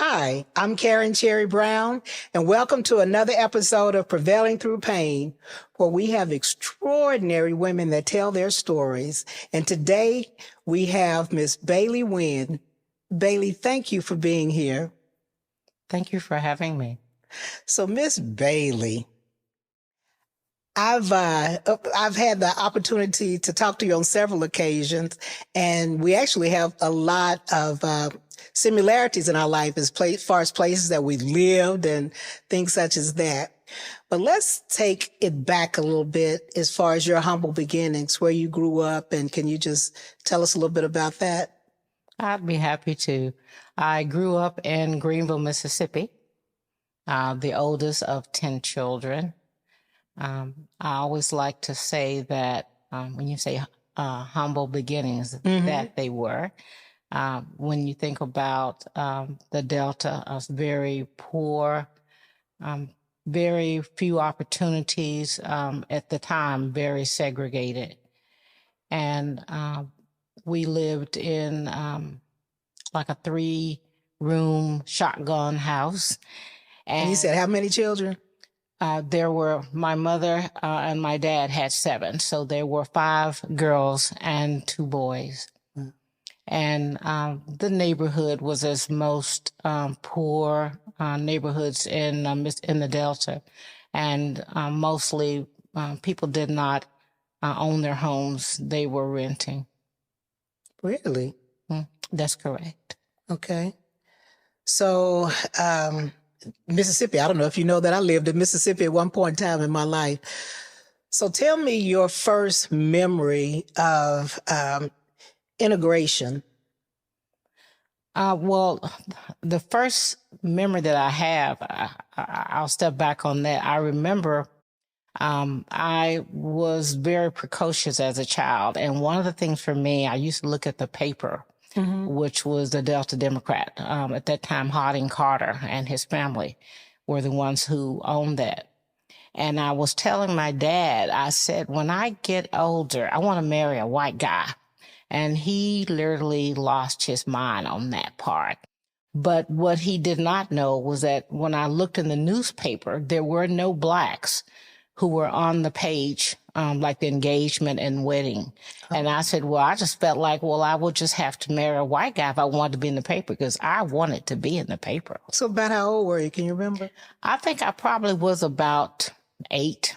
Hi, I'm Karen Cherry Brown, and welcome to another episode of Prevailing Through Pain, where we have extraordinary women that tell their stories. And today we have Miss Bailey Wynne. Bailey, thank you for being here. Thank you for having me. So, Miss Bailey, I've had the opportunity to talk to you on several occasions, and we actually have a lot of similarities in our life as far as places that we lived and things such as that. But let's take it back a little bit as far as your humble beginnings, where you grew up, and can you just tell us a little bit about that? I'd be happy to. I grew up in Greenville, Mississippi, the oldest of 10 children. I always like to say that when you say humble beginnings, that they were. When you think about the Delta, very poor, very few opportunities at the time, very segregated. And we lived in like a 3-room shotgun house. And you said how many children? There were, my mother and my dad had 7. So there were 5 girls and 2 boys. And the neighborhood was as most poor neighborhoods in the Delta. And mostly people did not own their homes. They were renting. Really? That's correct. Okay. So, Mississippi, I don't know if you know that I lived in Mississippi at one point in time in my life. So tell me your first memory of integration. Well, the first memory that I have, I'll step back on that. I remember I was very precocious as a child. And one of the things for me, I used to look at the paper, which was the Delta Democrat. At that time, Harding Carter and his family were the ones who owned that. And I was telling my dad, I said, when I get older, I want to marry a white guy. And he literally lost his mind on that part. But what he did not know was that when I looked in the newspaper, there were no blacks who were on the page, like the engagement and wedding. And I said, well, I just felt like, well, I would just have to marry a white guy if I wanted to be in the paper, because I wanted to be in the paper. So about how old were you? Can you remember? I think I probably was about 8.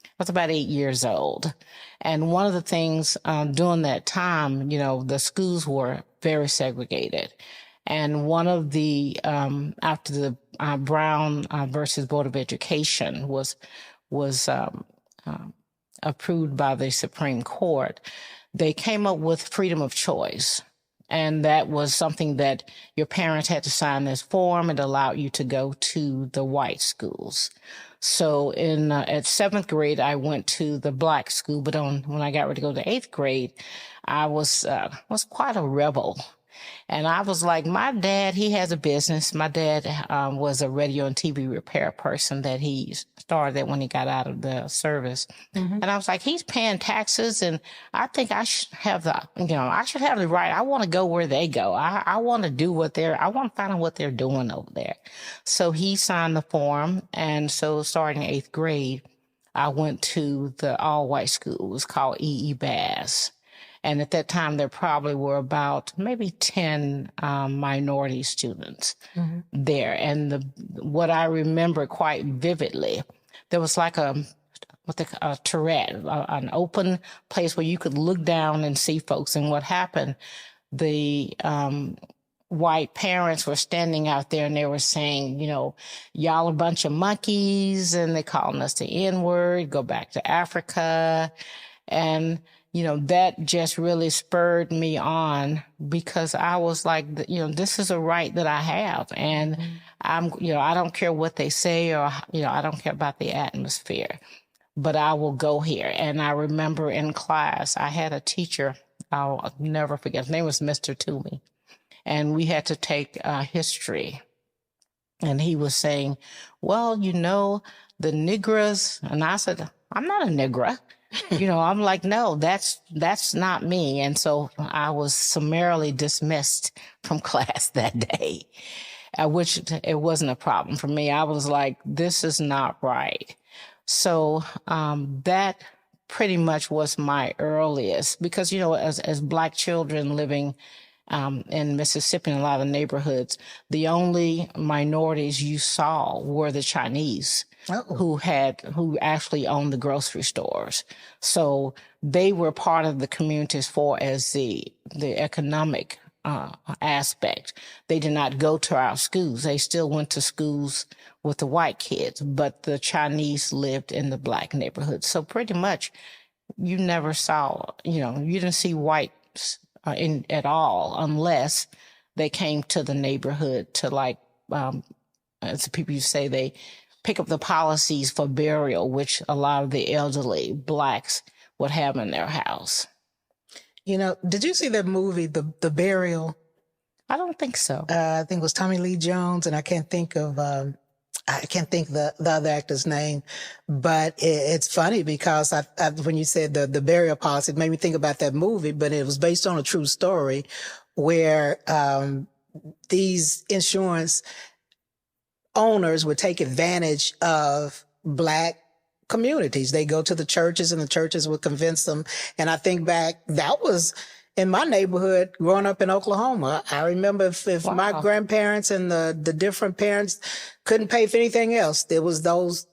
I was about 8 years old. And one of the things during that time, you know, the schools were very segregated. And one of the, after the Brown versus Board of Education was approved by the Supreme Court, they came up with freedom of choice. And that was something that your parents had to sign this form. It allowed you to go to the white schools. So at 7th grade, I went to the black school, but when I got ready to go to 8th grade, I was quite a rebel. And I was like, my dad, he has a business. My dad was a radio and TV repair person that he started that when he got out of the service. And I was like, he's paying taxes, and I think I should have I should have the right. I want to go where they go. I want to do I want to find out what they're doing over there. So he signed the form. And so starting 8th grade, I went to the all-white school. It was called E.E. Bass. And at that time, there probably were about maybe 10 minority students there. And what I remember quite vividly, there was like a turret, an open place where you could look down and see folks. And what happened, the white parents were standing out there and they were saying, you know, y'all a bunch of monkeys, and they calling us the N-word, go back to Africa. And you know, that just really spurred me on, because I was like, you know, this is a right that I have. And I don't care what they say, or, you know, I don't care about the atmosphere, but I will go here. And I remember in class, I had a teacher, I'll never forget, his name was Mr. Toomey. And we had to take history. And he was saying, well, you know, the Negras. And I said, I'm not a Negra. I'm like, no, that's not me. And so I was summarily dismissed from class that day, which it wasn't a problem for me. I was like, this is not right. So that pretty much was my earliest, because, as Black children living in Mississippi, in a lot of neighborhoods, the only minorities you saw were the Chinese. Oh. who actually owned the grocery stores. So they were part of the community as far as the economic aspect. They did not go to our schools. They still went to schools with the white kids, but the Chinese lived in the Black neighborhoods. So pretty much you never saw, you didn't see whites at all, unless they came to the neighborhood to as the people say, they pick up the policies for burial, which a lot of the elderly Blacks would have in their house. Did you see that movie, The Burial? I don't think so. I think it was Tommy Lee Jones, and I can't think the other actor's name. But it's funny because when you said the burial policy, it made me think about that movie, but it was based on a true story where these insurance owners would take advantage of Black communities. They go to the churches and the churches would convince them. And I think back, that was in my neighborhood growing up in Oklahoma. I remember if Wow. my grandparents and the different parents couldn't pay for anything else, there was those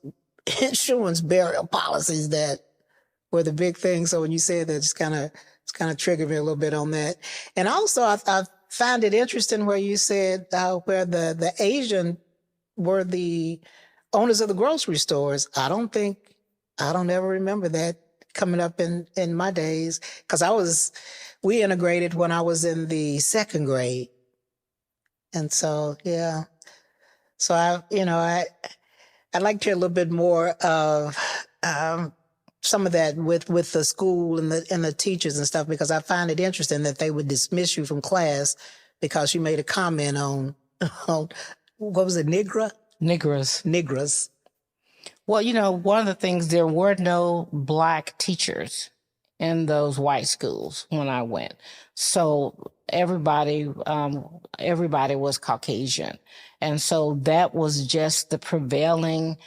insurance burial policies that were the big thing. So when you said that, it's kind of triggered me a little bit on that. And also I found it interesting where you said where the Asian were the owners of the grocery stores. I don't ever remember that coming up in my days, because we integrated when I was in the second grade. And so, yeah. So I'd like to hear a little bit more of some of that with the school and the teachers and stuff, because I find it interesting that they would dismiss you from class because you made a comment on what was it, Negras? Well, one of the things, there were no Black teachers in those white schools when I went. So everybody was Caucasian. And so that was just the prevailing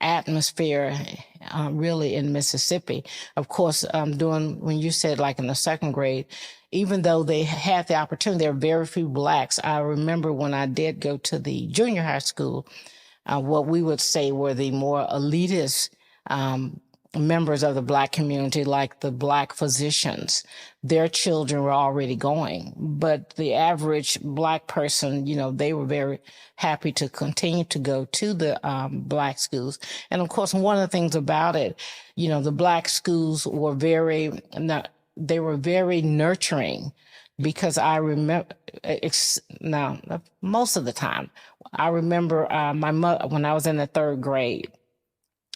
atmosphere really in Mississippi. Of course, when you said like in the second grade, even though they had the opportunity, there were very few Blacks. I remember when I did go to the junior high school, what we would say were the more elitist members of the Black community, like the Black physicians. Their children were already going. But the average Black person, they were very happy to continue to go to the Black schools. And of course, one of the things about it, the Black schools were very nurturing, because I remember, most of the time, I remember my mother when I was in the third grade.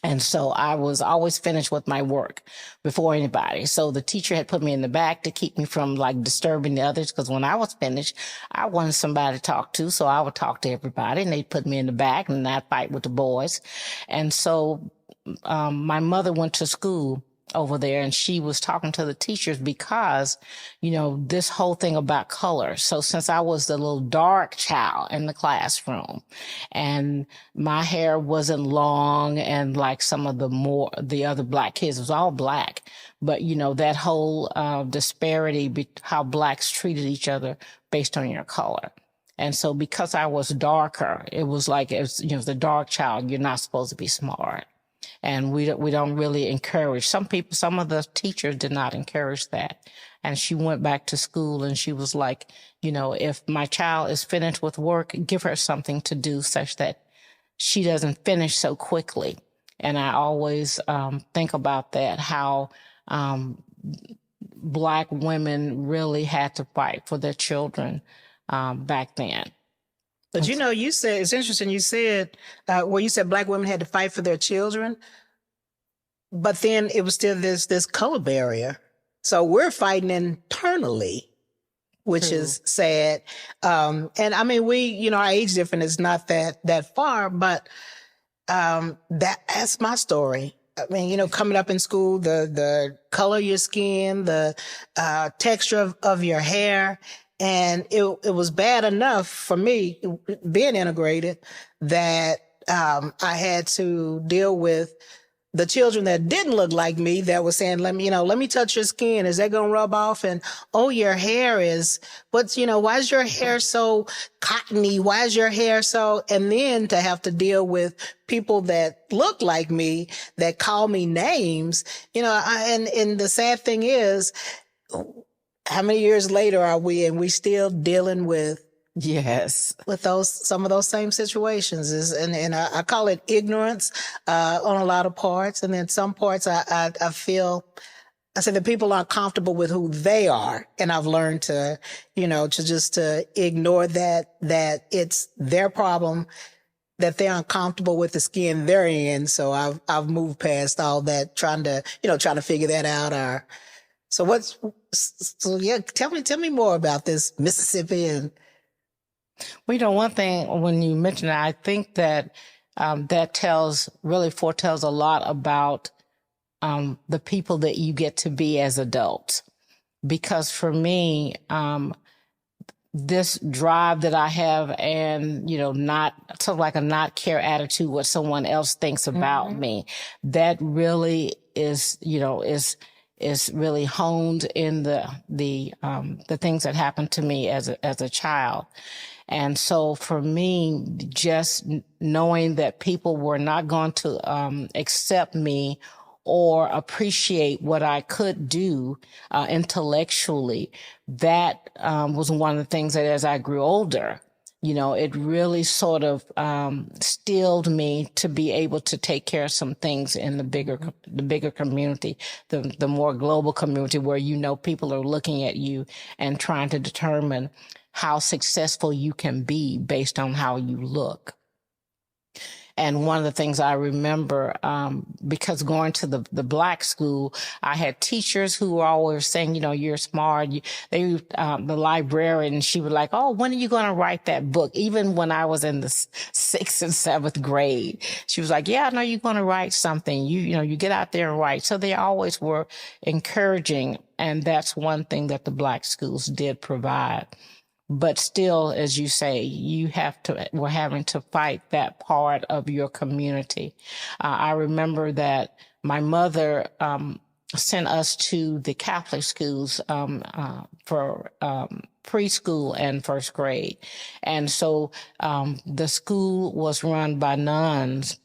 And so I was always finished with my work before anybody. So the teacher had put me in the back to keep me from disturbing the others. Because when I was finished, I wanted somebody to talk to. So I would talk to everybody, and they'd put me in the back and I'd fight with the boys. And so my mother went to school over there, and she was talking to the teachers because, this whole thing about color. So since I was the little dark child in the classroom, and my hair wasn't long, and like some of the other Black kids, it was all Black, but that whole disparity, how Blacks treated each other based on your color. And so because I was darker, it was like, the dark child, you're not supposed to be smart. And we don't really encourage. Some of the teachers did not encourage that. And she went back to school, and she was like, if my child is finished with work, give her something to do such that she doesn't finish so quickly. And I always think about that, how Black women really had to fight for their children back then. But you said, it's interesting, you said, you said Black women had to fight for their children, but then it was still this color barrier. So we're fighting internally, which True. Is sad. And I mean, our age difference is not that far, but that's my story. I mean, coming up in school, the color of your skin, the texture of your hair. And it was bad enough for me being integrated that I had to deal with the children that didn't look like me that was saying, let me touch your skin. Is that going to rub off? And, oh, your hair is, why is your hair so cottony? Why is your hair so, and then to have to deal with people that look like me that call me names, and the sad thing is, how many years later are we, and we still dealing with Yes. with some of those same situations and I call it ignorance, on a lot of parts. And then some parts I feel, I say that people aren't comfortable with who they are. And I've learned to ignore that it's their problem, that they're uncomfortable with the skin they're in. So I've moved past all that, trying to figure that out. Tell me more about this Mississippi and. Well, one thing when you mentioned it, I think that that foretells a lot about the people that you get to be as adults. Because for me, this drive that I have and, not sort of like a not care attitude, what someone else thinks about me, that really is really honed in the things that happened to me as a child. And so for me, just knowing that people were not going to accept me or appreciate what I could do intellectually, that was one of the things that as I grew older, it really sort of stilled me to be able to take care of some things in the bigger community, the more global community where people are looking at you and trying to determine how successful you can be based on how you look. And one of the things I remember, because going to the black school, I had teachers who were always saying, you're smart. The librarian, she was like, oh, when are you going to write that book? Even when I was in the 6th and 7th grade, she was like, yeah, I know you're going to write something. You get out there and write. So they always were encouraging. And that's one thing that the black schools did provide. But still, as you say, we're having to fight that part of your community. I remember that my mother sent us to the Catholic schools for preschool and first grade. And so the school was run by nuns.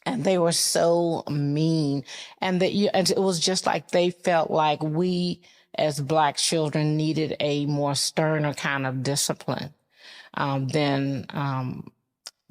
And they were so mean. And it was just like they felt like we as Black children needed a more sterner kind of discipline than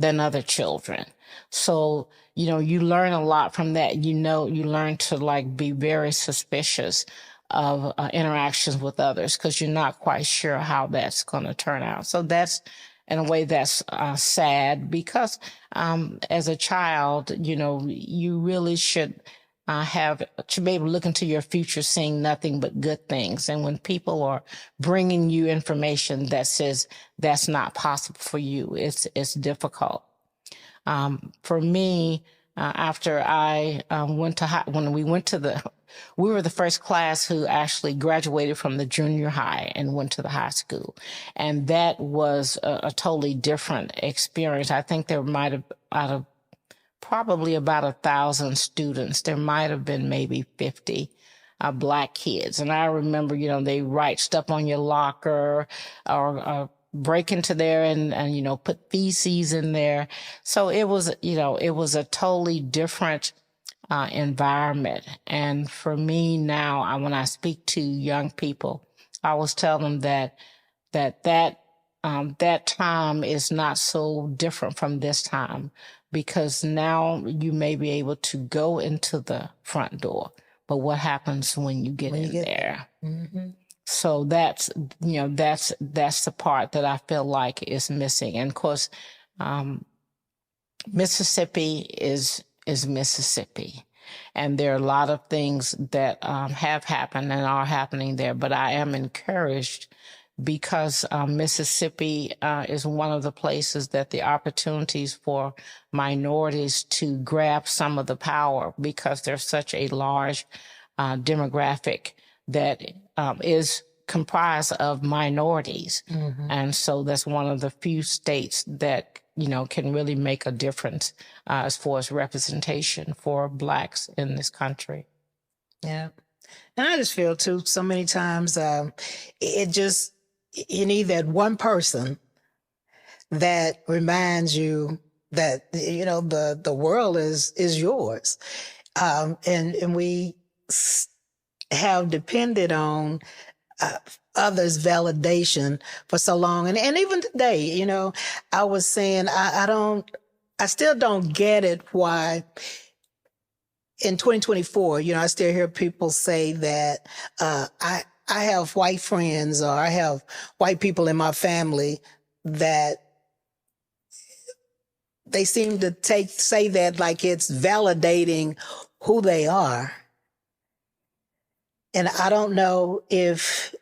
other children. So, you learn a lot from that. You learn to be very suspicious of interactions with others because you're not quite sure how that's going to turn out. So that's, in a way, that's sad because as a child, you really should be able to look into your future seeing nothing but good things. And when people are bringing you information that says that's not possible for you, it's difficult. For me, after I we were the first class who actually graduated from the junior high and went to the high school. And that was a totally different experience. I think there might have, out of probably about 1,000 students, there might have been maybe 50 Black kids. And I remember, they write stuff on your locker or break into there and put feces in there. So it was a totally different environment. And for me now, when I speak to young people, I always tell them that time is not so different from this time, because now you may be able to go into the front door, but what happens when you get in there? Mm-hmm. So that's the part that I feel like is missing. And of course, Mississippi is Mississippi. And there are a lot of things that have happened and are happening there, but I am encouraged because Mississippi is one of the places that the opportunities for minorities to grab some of the power, because there's such a large demographic that is comprised of minorities. Mm-hmm. And so that's one of the few states that, can really make a difference as far as representation for Blacks in this country. Yeah. And I just feel too, so many times, you need that one person that reminds you that, the world is yours. And we have depended on others' validation for so long. And even today, I was saying, I still don't get it why in 2024, I still hear people say that I have white friends, or I have white people in my family that they seem to say that like it's validating who they are. And I don't know if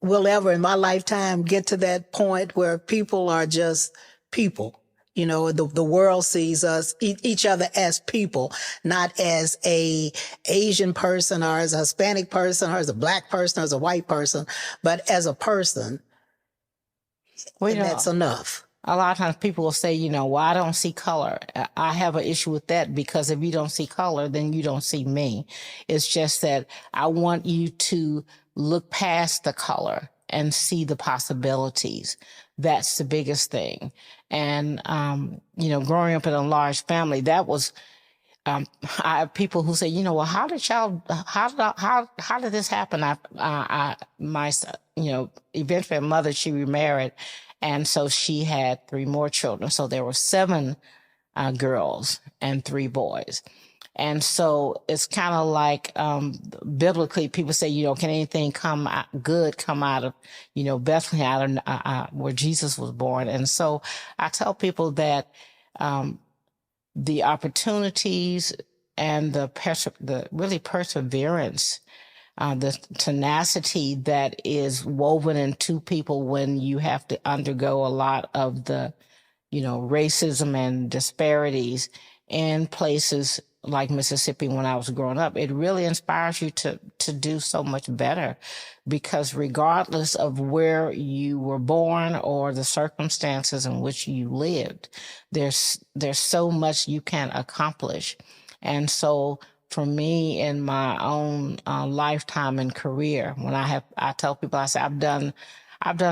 we'll ever in my lifetime get to that point where people are just people. The world sees us, each other as people, not as a Asian person or as a Hispanic person or as a Black person or as a white person, but as a person. And that's enough. A lot of times people will say, well, I don't see color. I have an issue with that, because if you don't see color, then you don't see me. It's just that I want you to look past the color and see the possibilities. That's the biggest thing. And, growing up in a large family, that was, I have people who say, well, how did this happen? Eventually a mother, she remarried. And so she had 3 more children. So there were 7 girls and 3 boys. And so it's kind of like, biblically, people say, can anything good come out of, Bethlehem, where Jesus was born? And so I tell people that, the opportunities and the really perseverance, the tenacity that is woven into people when you have to undergo a lot of the, racism and disparities in places like Mississippi when I was growing up, it really inspires you to do so much better, because regardless of where you were born or the circumstances in which you lived, there's so much you can accomplish. And so for me, in my own lifetime and career, when I tell people, I say, I've done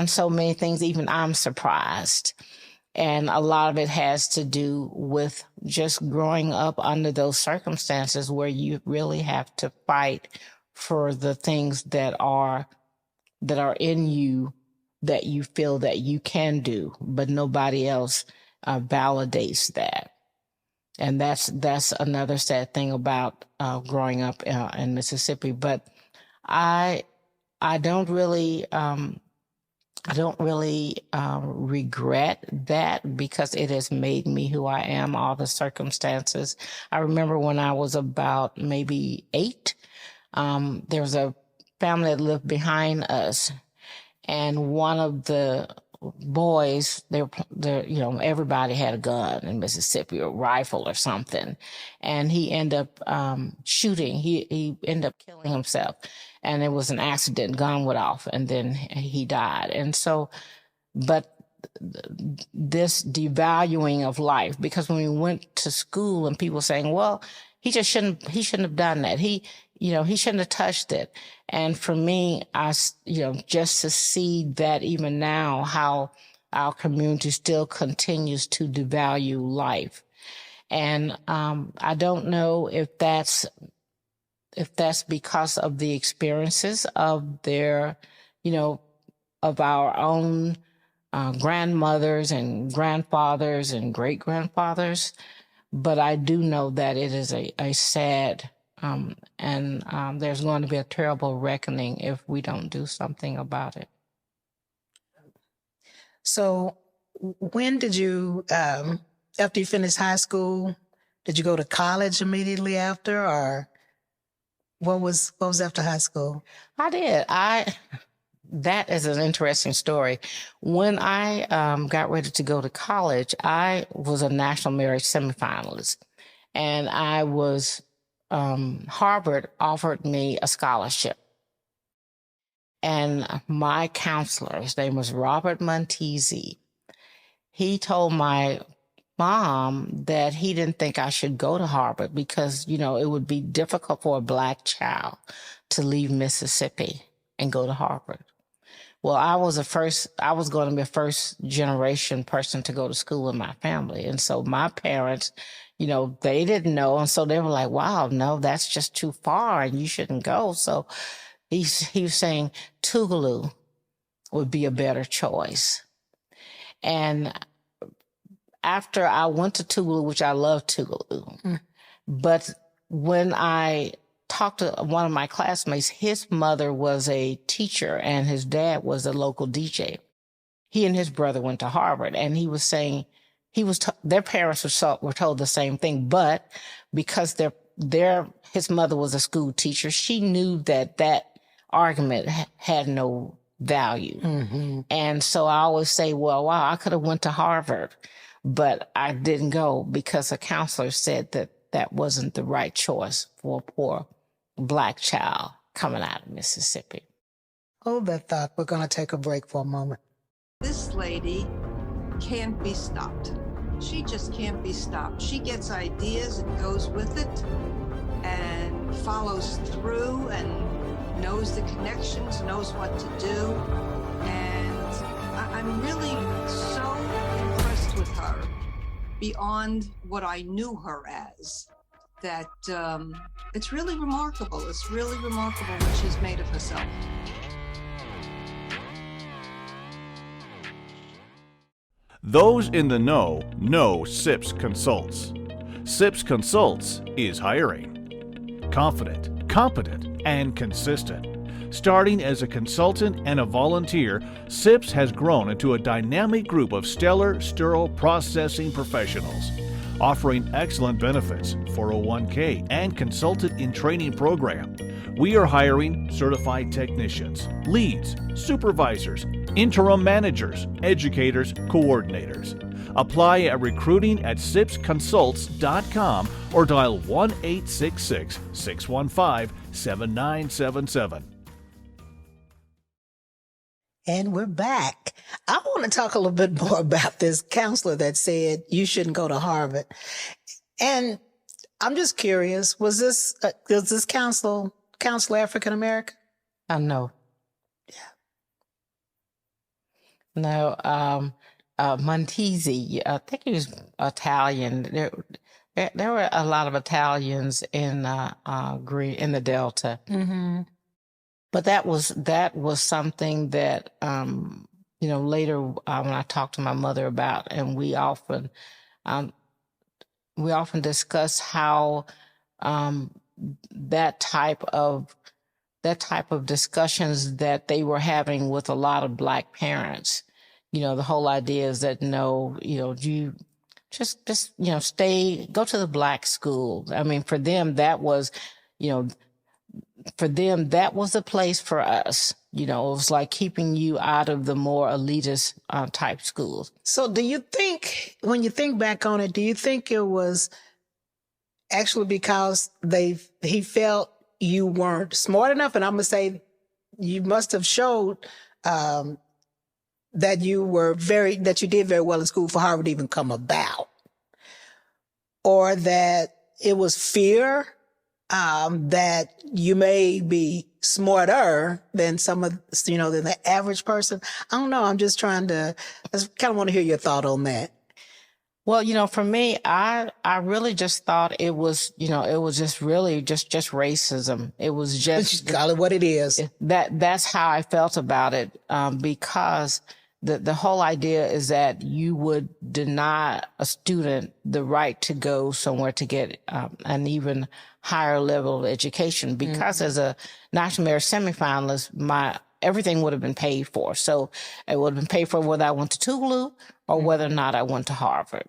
so many things, even I'm surprised. And a lot of it has to do with just growing up under those circumstances where you really have to fight for the things that are in you, that you feel that you can do, but nobody else validates that. And that's another sad thing about growing up in Mississippi. But I don't really regret that, because it has made me who I am, all the circumstances. I remember when I was about maybe 8, there was a family that lived behind us, and one of the boys, everybody had a gun in Mississippi, or a rifle or something. And he ended up shooting. He ended up killing himself. And it was an accident, gun went off, and then he died. And so, but this devaluing of life, because when we went to school and people saying, well, he shouldn't have done that. He shouldn't have touched it. And for me, just to see that even now, how our community still continues to devalue life. And I don't know if that's because of the experiences of their, of our own grandmothers and grandfathers and great-grandfathers. But I do know that it is a sad, and there's going to be a terrible reckoning if we don't do something about it. So when did you, after you finished high school, did you go to college immediately after, or what was after high school? I did. That is an interesting story. When I got ready to go to college, I was a national merit semifinalist, and I was Harvard offered me a scholarship, and my counselor, his name was Robert Montesi, he told my mom that he didn't think I should go to Harvard because, you know, it would be difficult for a Black child to leave Mississippi and go to Harvard. Well, I was going to be a first generation person to go to school in my family. And so my parents, you know, they didn't know. And so they were like, wow, no, that's just too far and you shouldn't go. So he was saying Tougaloo would be a better choice. And after I went to Tougaloo, which I love Tougaloo, but when I talked to one of my classmates, his mother was a teacher and his dad was a local DJ. He and his brother went to Harvard, and he was saying their parents were told the same thing, but because his mother was a school teacher, she knew that argument had no value. Mm-hmm. And so I always say, well, wow, I could have went to Harvard, but I didn't go because a counselor said that wasn't the right choice for a poor Black child coming out of Mississippi. Hold that thought. We're going to take a break for a moment. This lady can't be stopped. She just can't be stopped. She gets ideas and goes with it and follows through and knows the connections, knows what to do. And I'm really so impressed with her beyond what I knew her as, that it's really remarkable. It's really remarkable what she's made of herself. Those in the know SIPS Consults. SIPS Consults is hiring. Confident, competent, and consistent. Starting as a consultant and a volunteer, SIPS has grown into a dynamic group of stellar sterile processing professionals, offering excellent benefits, 401k, and consultant in training program. We are hiring certified technicians, leads, supervisors, interim managers, educators, coordinators. Apply at recruiting@sipsconsults.com or dial 1-866-615-7977. And we're back. I want to talk a little bit more about this counselor that said you shouldn't go to Harvard. And I'm just curious, was this counselor African American? No. Yeah. No. Montesi, I think he was Italian. There were a lot of Italians in the Delta. Mm-hmm. But that was something that, later when I talked to my mother about, and we often discuss how that type of discussions that they were having with a lot of Black parents. You know, the whole idea is that you just go to the Black school. I mean, for them that was, a place for us. You know, it was like keeping you out of the more elitist type schools. So do you think, when you think back on it, do you think it was actually because he felt you weren't smart enough? And I'm going to say you must have showed that you did very well in school for Harvard to even come about, or that it was fear that you may be smarter than than the average person. I don't know. I just kind of want to hear your thought on that. Well, for me, I really just thought it was, it was just really just racism. It was just call it what it is. That's how I felt about it, because the whole idea is that you would deny a student the right to go somewhere to get an even higher level of education, because as a national merit semifinalist, everything would have been paid for. So it would have been paid for whether I went to Tougaloo or whether or not I went to Harvard.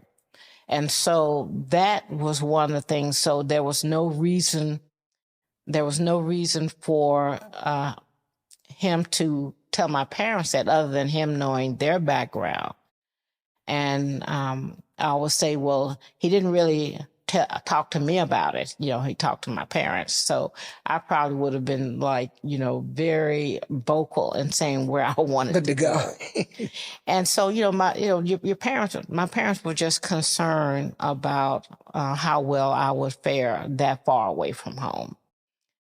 And so that was one of the things. So there was no reason for him to tell my parents that, other than him knowing their background. And I always say, well, he didn't really talk to me about it. He talked to my parents. So I probably would have been like, very vocal in saying where I wanted to go. And so, my parents were just concerned about how well I would fare that far away from home.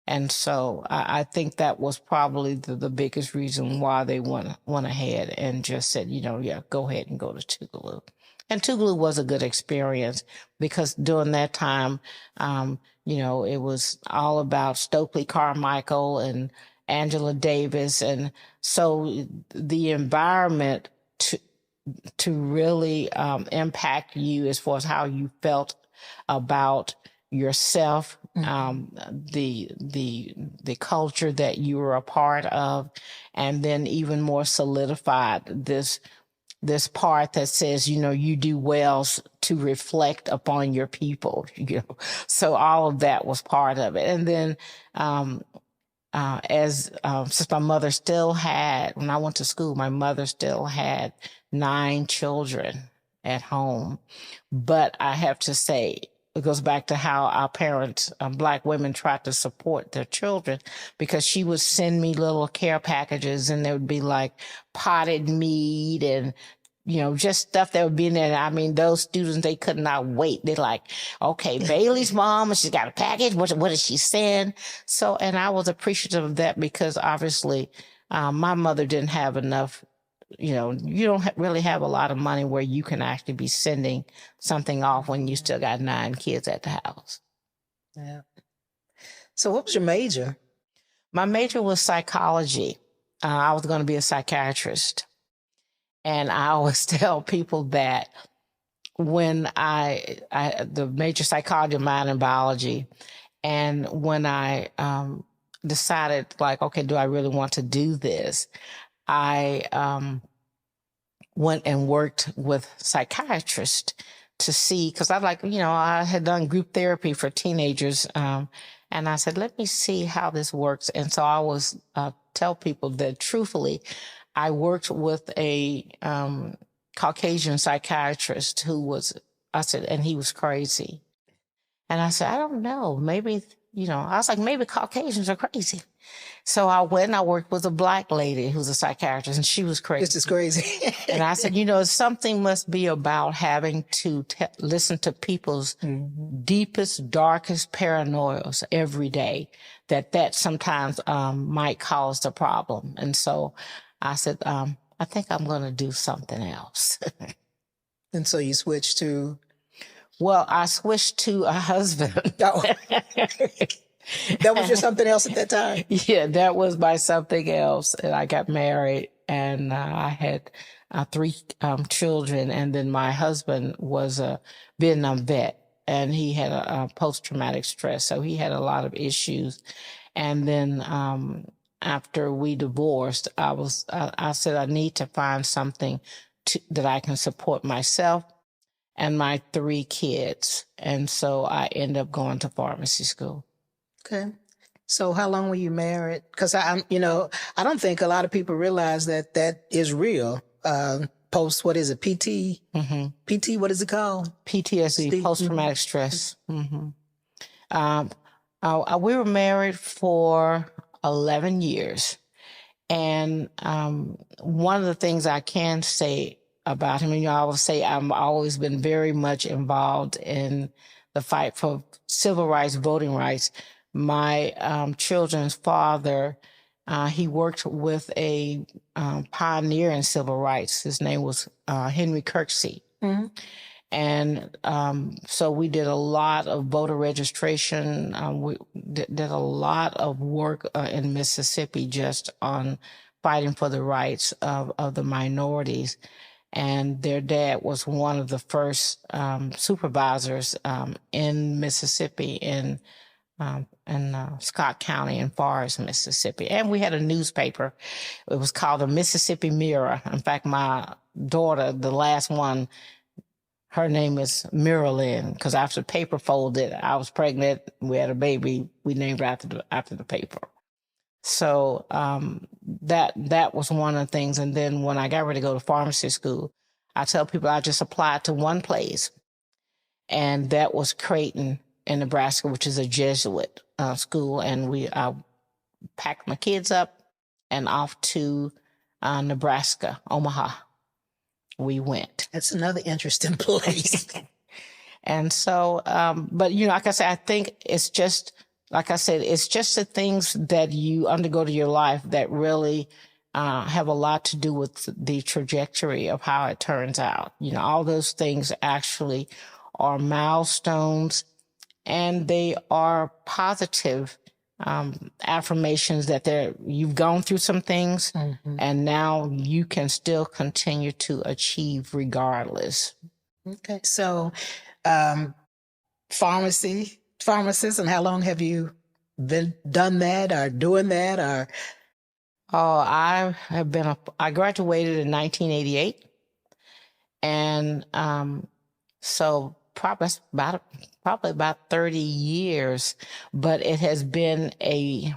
And so I think that was probably the biggest reason why they went ahead and just said, go ahead and go to Tougaloo. And Tougaloo was a good experience because during that time, it was all about Stokely Carmichael and Angela Davis. And so the environment to really impact you as far as how you felt about yourself, the culture that you were a part of, and then even more solidified this part that says, you do well to reflect upon your people, So all of that was part of it. And then, since my mother still had, when I went to school, my mother still had 9 children at home. But I have to say, it goes back to how our parents, Black women, tried to support their children, because she would send me little care packages, and there would be like potted meat and, just stuff that would be in there. I mean, those students, they could not wait. They're like, okay, Bailey's mom, she's got a package. What did she send? So, and I was appreciative of that, because obviously my mother didn't have enough. You don't really have a lot of money where you can actually be sending something off when you still got 9 kids at the house. Yeah. So what was your major? My major was psychology. I was going to be a psychiatrist. And I always tell people that when the major psychology, mind and biology, and when I decided, like, okay, do I really want to do this? I went and worked with psychiatrists to see, because I had done group therapy for teenagers, and I said, let me see how this works. And so I always tell people that, truthfully, I worked with a Caucasian psychiatrist and he was crazy. And I said, I don't know, maybe, I was like, maybe Caucasians are crazy. So I went and I worked with a Black lady who's a psychiatrist, and she was crazy. This is crazy. And I said, something must be about having to listen to people's deepest, darkest paranoias every day, that sometimes might cause the problem. And so I said, I think I'm going to do something else. And so you switched to? Well, I switched to a husband. Oh. That was your something else at that time? Yeah, that was my something else. And I got married, and I had 3 children. And then my husband was a Vietnam vet, and he had a post-traumatic stress. So he had a lot of issues. And then after we divorced, I said, I need to find something that I can support myself and my 3 kids. And so I ended up going to pharmacy school. Okay. So how long were you married? Because I don't think a lot of people realize that is real. Post, what is it? PT? Mm-hmm. PT, what is it called? PTSD, post-traumatic stress. Mm-hmm. We were married for 11 years. And one of the things I can say about him, I will say I've always been very much involved in the fight for civil rights, voting rights. My children's father, he worked with a pioneer in civil rights. His name was Henry Kirksey. Mm-hmm. And so we did a lot of voter registration. We did a lot of work in Mississippi just on fighting for the rights of the minorities. And their dad was one of the first supervisors in Mississippi in Scott County in Forest, Mississippi. And we had a newspaper. It was called the Mississippi Mirror. In fact, my daughter, the last one, her name is Marilyn, because after the paper folded, I was pregnant. We had a baby. We named her after the paper. So that was one of the things. And then when I got ready to go to pharmacy school, I tell people I just applied to one place, and that was Creighton in Nebraska, which is a Jesuit school. And I packed my kids up and off to Nebraska, Omaha. We went. That's another interesting place. And so, but like I said, I think it's just, like I said, it's just the things that you undergo to your life that really have a lot to do with the trajectory of how it turns out. All those things actually are milestones, and they are positive affirmations that you've gone through some things, and now you can still continue to achieve regardless. Okay. So, pharmacist, and how long have you done that or doing that? Or I graduated in 1988, and so probably about 30 years, but it has been a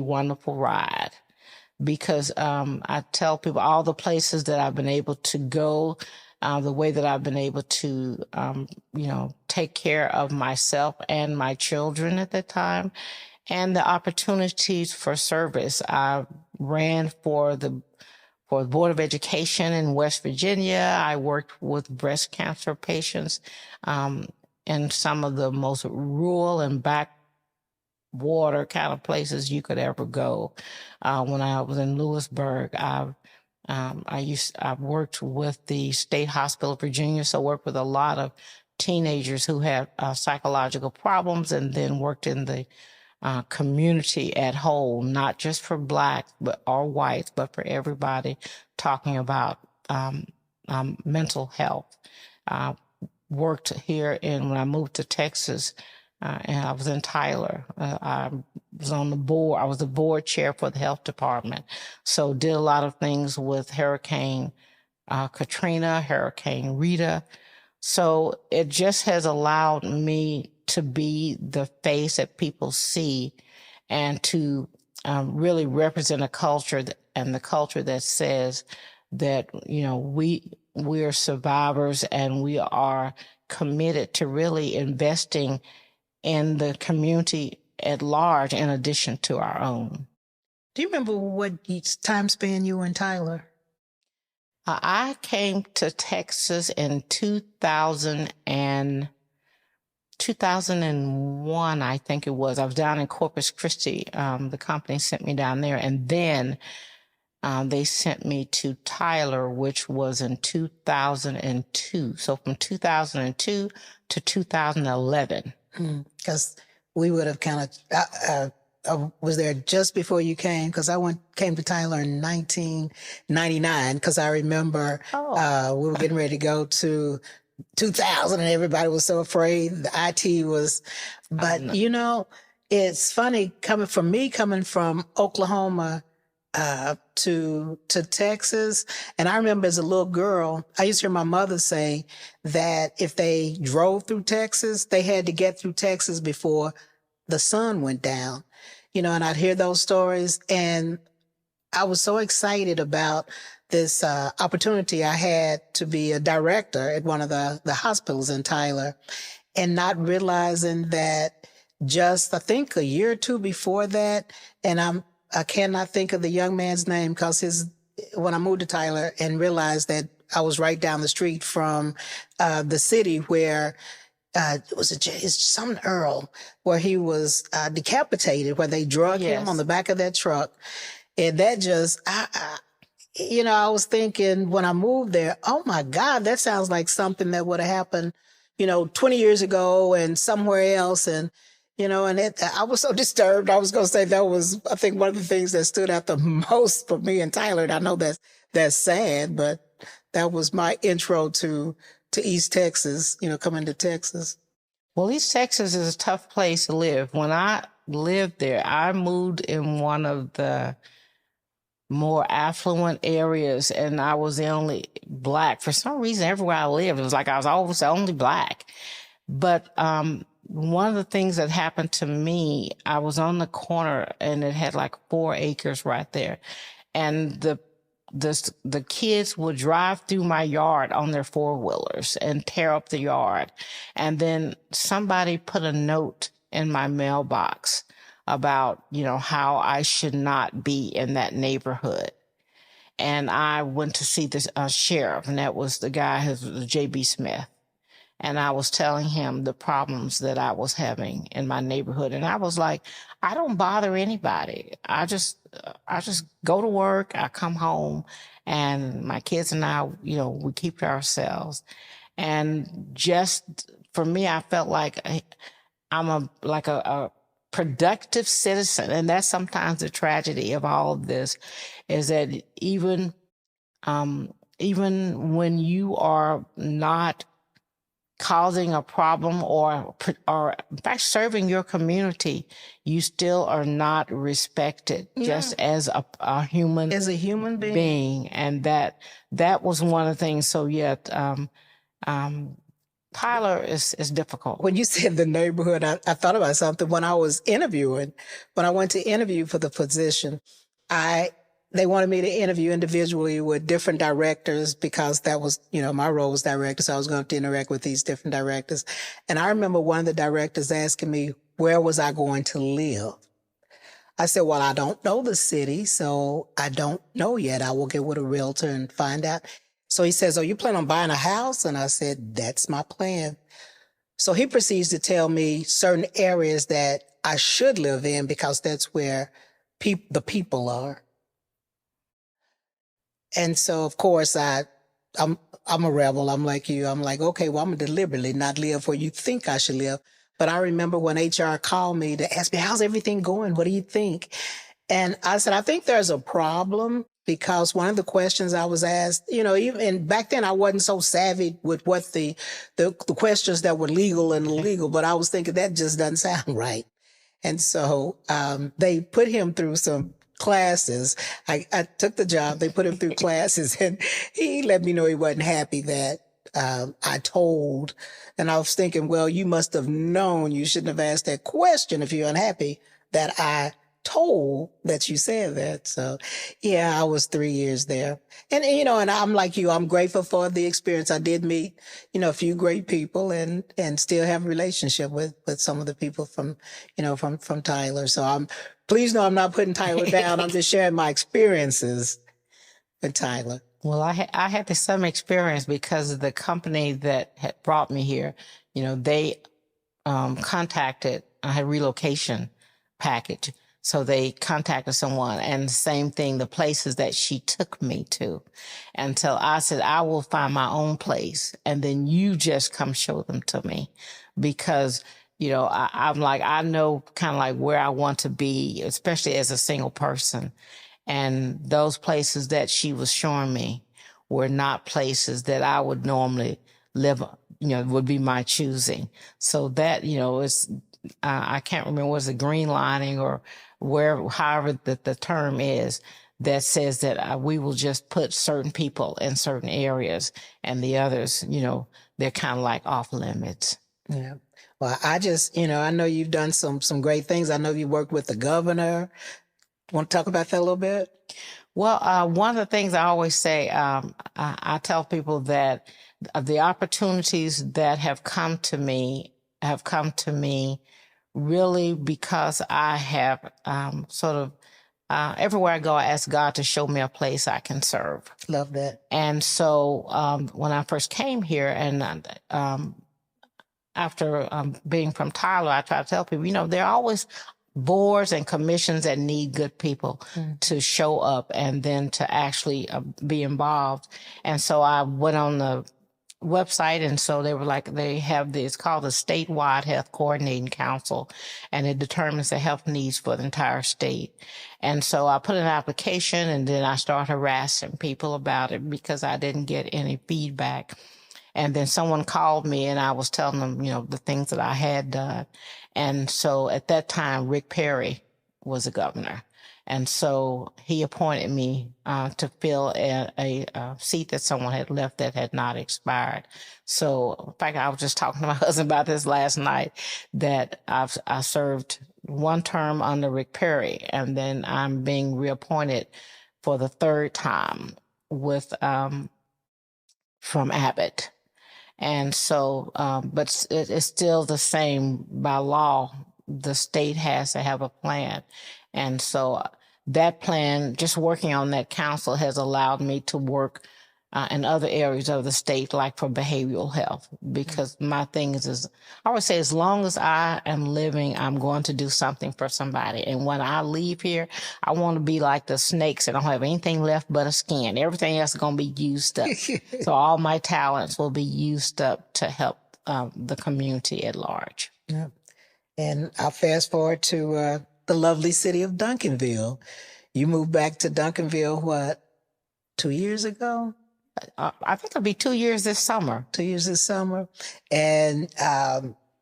wonderful ride, because I tell people all the places that I've been able to go, the way that I've been able to, take care of myself and my children at that time, and the opportunities for service. I ran for the Board of Education in West Virginia. I worked with breast cancer patients in some of the most rural and backwater kind of places you could ever go. When I was in Lewisburg, I worked with the State Hospital of Virginia, so worked with a lot of teenagers who had psychological problems, and then worked in the community at whole, not just for Blacks or whites, but for everybody, talking about mental health. Worked here when I moved to Texas, and I was in Tyler. I was on the board. I was the board chair for the health department. So did a lot of things with Hurricane Katrina, Hurricane Rita. So it just has allowed me to be the face that people see, and to really represent a culture and the culture that says that, we're survivors, and we are committed to really investing in the community at large in addition to our own. do you remember what time span you were in Tyler? I came to Texas in 2001, I think it was. I was down in Corpus Christi. The company sent me down there, and then they sent me to Tyler, which was in 2002. So from 2002 to 2011. Because we would have kind of, I was there just before you came, because I came to Tyler in 1999, because I remember we were getting ready to go to 2000 and everybody was so afraid. The IT was, but it's funny coming from Oklahoma to Texas. And I remember as a little girl, I used to hear my mother say that if they drove through Texas, they had to get through Texas before the sun went down, and I'd hear those stories. And I was so excited about this opportunity I had to be a director at one of the hospitals in Tyler, and not realizing that just, I think, a year or two before that, and I cannot think of the young man's name, because when I moved to Tyler and realized that I was right down the street from the city where it was some Earl, where he was decapitated, where they drug him on the back of that truck. And that just, I was thinking when I moved there, oh my God, that sounds like something that would have happened, 20 years ago and somewhere else. And, I was so disturbed. I was going to say that was, I think, one of the things that stood out the most for me in Tyler. And I know that's sad, but that was my intro to East Texas, coming to Texas. Well, East Texas is a tough place to live. When I lived there, I moved in one of the more affluent areas, and I was the only Black. For some reason, everywhere I lived, it was like I was always the only Black. But one of the things that happened to me, I was on the corner and it had like 4 acres right there. And the kids would drive through my yard on their 4-wheelers and tear up the yard. And then somebody put a note in my mailbox about, how I should not be in that neighborhood. And I went to see the sheriff, and that was the guy who was J.B. Smith. And I was telling him the problems that I was having in my neighborhood. And I was like, I don't bother anybody. I just go to work. I come home and my kids and I, we keep to ourselves. And just for me, I felt like I'm a productive citizen. And that's sometimes the tragedy of all of this, is that even when you are not causing a problem or in fact serving your community, you still are not respected just as a human, being. And that was one of the things. So Tyler is difficult. When you said the neighborhood, I thought about something. When I went to interview for the position, they wanted me to interview individually with different directors because that was, my role was director. So I was going to interact with these different directors. And I remember one of the directors asking me, where was I going to live? I said, well, I don't know the city, so I don't know yet. I will get with a realtor and find out. So he says, you plan on buying a house? And I said, that's my plan. So he proceeds to tell me certain areas that I should live in because that's where the people are. And so, of course, I'm a rebel. I'm like you. I'm like, okay, well, I'm going to deliberately not live where you think I should live. But I remember when HR called me to ask me, how's everything going? What do you think? And I said, I think there's a problem because one of the questions I was asked, even back then I wasn't so savvy with what the questions that were legal and illegal, but I was thinking that just doesn't sound right. And so they put him through some classes. I took the job. They put him through classes, and he let me know he wasn't happy that I told. And I was thinking, well, you must have known you shouldn't have asked that question if you're unhappy that I told that you said that. So yeah, I was 3 years there. And, and I'm like you, I'm grateful for the experience. I did meet, a few great people and still have a relationship with some of the people from Tyler. So please know I'm not putting Tyler down. I'm just sharing my experiences with Tyler. Well, I had some experience because of the company that had brought me here. They contacted, I had a relocation package. So they contacted someone, and the same thing, the places that she took me to. Until I said, I will find my own place, and then you just come show them to me. Because, I'm like, I know kind of like where I want to be, especially as a single person. And those places that she was showing me were not places that I would normally live, would be my choosing. So that, it's, I can't remember, was it green lining or however the term is, that says that we will just put certain people in certain areas and the others, they're kind of like off limits. Yeah. Well, I just, I know you've done some great things. I know you worked with the governor. Want to talk about that a little bit? Well, one of the things I always say, I tell people that the opportunities that have come to me really because I have everywhere I go, I ask God to show me a place I can serve. Love that. And so when I first came here and after being from Tyler, I try to tell people, there are always boards and commissions that need good people to show up and then to actually be involved. And so I went on the website, and so they were like, it's called the Statewide Health Coordinating Council, and it determines the health needs for the entire state. And so I put an application, and then I started harassing people about it because I didn't get any feedback. And then someone called me, and I was telling them, the things that I had done. And so at that time, Rick Perry was the governor. And so he appointed me to fill a seat that someone had left that had not expired. So, in fact, I was just talking to my husband about this last night, that I served one term under Rick Perry, and then I'm being reappointed for the third time with from Abbott. And so, but it's still the same. By law, the state has to have a plan. And so that plan, just working on that council, has allowed me to work in other areas of the state, like for behavioral health, because my thing is I always say, as long as I am living, I'm going to do something for somebody. And when I leave here, I want to be like the snakes that don't have anything left but a skin. Everything else is going to be used up. So all my talents will be used up to help the community at large. Yeah. And I'll fast forward to the lovely city of Duncanville. You moved back to Duncanville, what, 2 years ago? I think it'll be 2 years this summer. 2 years this summer. And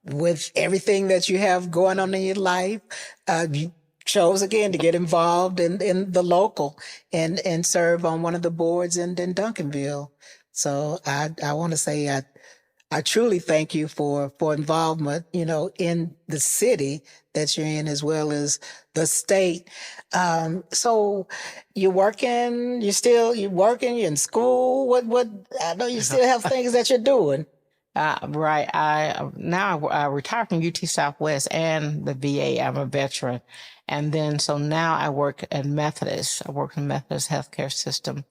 with everything that you have going on in your life, you chose again to get involved in the local and serve on one of the boards in Duncanville. So I want to say I truly thank you for involvement, in the city that you're in, as well as the state. So you're working, you're in school. What, I know you still have things that you're doing. Right. I retired from UT Southwest and the VA. I'm a veteran. And then, so now I work at Methodist. I work in the Methodist healthcare system.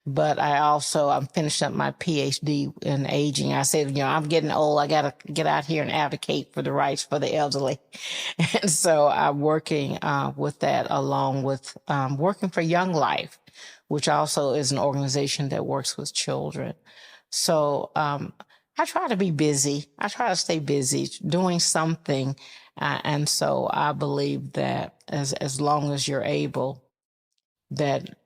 But I'm finishing up my PhD in aging. I said, I'm getting old. I got to get out here and advocate for the rights for the elderly. And so I'm working with that, along with working for Young Life, which also is an organization that works with children. So I try to be busy. I try to stay busy doing something. And so I believe that as long as you're able, that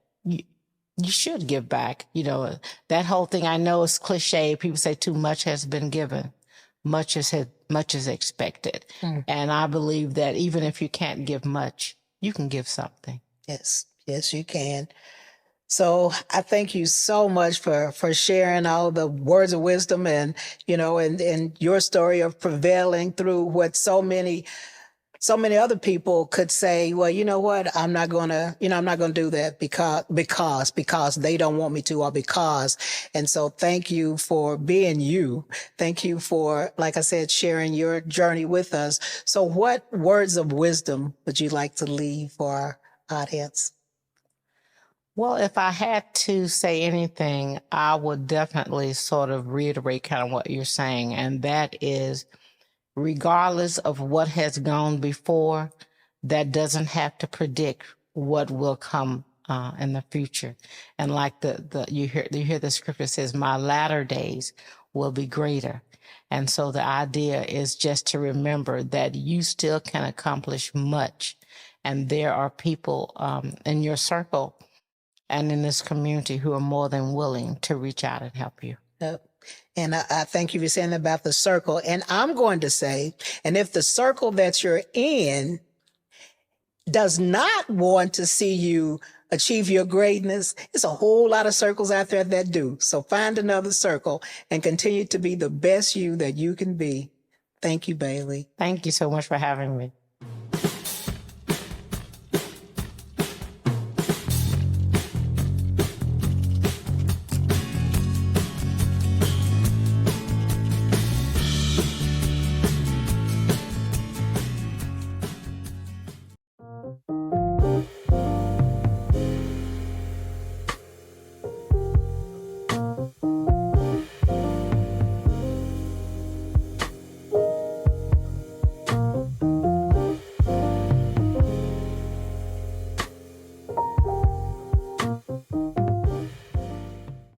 you should give back. That whole thing, I know it's cliche. People say too much has been given. Much is expected. And I believe that even if you can't give much, you can give something. Yes, you can. So I thank you so much for sharing all the words of wisdom and your story of prevailing through what so many other people could say, well, you know what, I'm not going to do that because they don't want me to, or because. And so thank you for being you. Thank you for, like I said, sharing your journey with us. So what words of wisdom would you like to leave for our audience? Well, if I had to say anything, I would definitely sort of reiterate kind of what you're saying. And that is, regardless of what has gone before, that doesn't have to predict what will come in the future. And like you hear the scripture says, my latter days will be greater. And so the idea is just to remember that you still can accomplish much. And there are people in your circle and in this community who are more than willing to reach out and help you. And I thank you for saying about the circle. And I'm going to say, and if the circle that you're in does not want to see you achieve your greatness, it's a whole lot of circles out there that do. So find another circle and continue to be the best you that you can be. Thank you, Bailey. Thank you so much for having me.